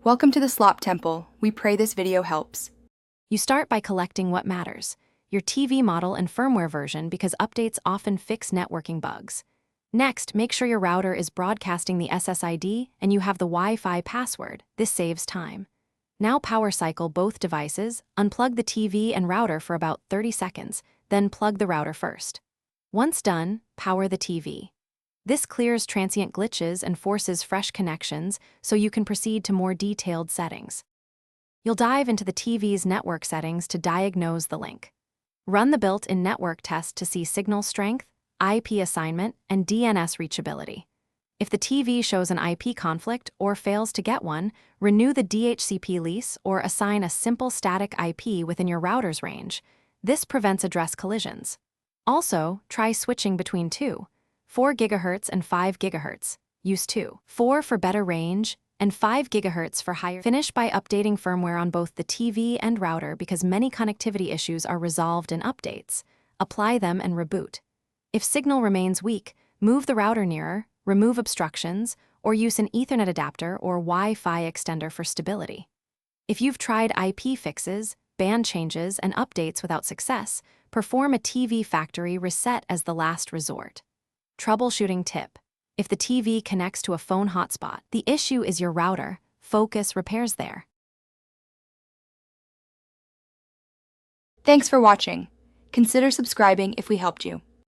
Welcome to the Slop Temple. We pray this video helps. You start by collecting what matters: your TV model and firmware version, because updates often fix networking bugs. Next, make sure your router is broadcasting the SSID and you have the Wi-Fi password. This saves time. Now power cycle both devices, unplug the TV and router for about 30 seconds, then plug the router first. Once done, power the TV. This clears transient glitches and forces fresh connections so you can proceed to more detailed settings. You'll dive into the TV's network settings to diagnose the link. Run the built-in network test to see signal strength, IP assignment, and DNS reachability. If the TV shows an IP conflict or fails to get one, renew the DHCP lease or assign a simple static IP within your router's range. This prevents address collisions. Also, try switching between 4 GHz and 5 GHz. Use 4 for better range and 5 GHz for higher. Finish by updating firmware on both the TV and router, because many connectivity issues are resolved in updates. Apply them and reboot. If signal remains weak, move the router nearer, remove obstructions, or use an Ethernet adapter or Wi-Fi extender for stability. If you've tried IP fixes, band changes, and updates without success, perform a TV factory reset as the last resort. Troubleshooting tip: if the TV connects to a phone hotspot, the issue is your router. Focus repairs there. Thanks for watching. Consider subscribing if we helped you.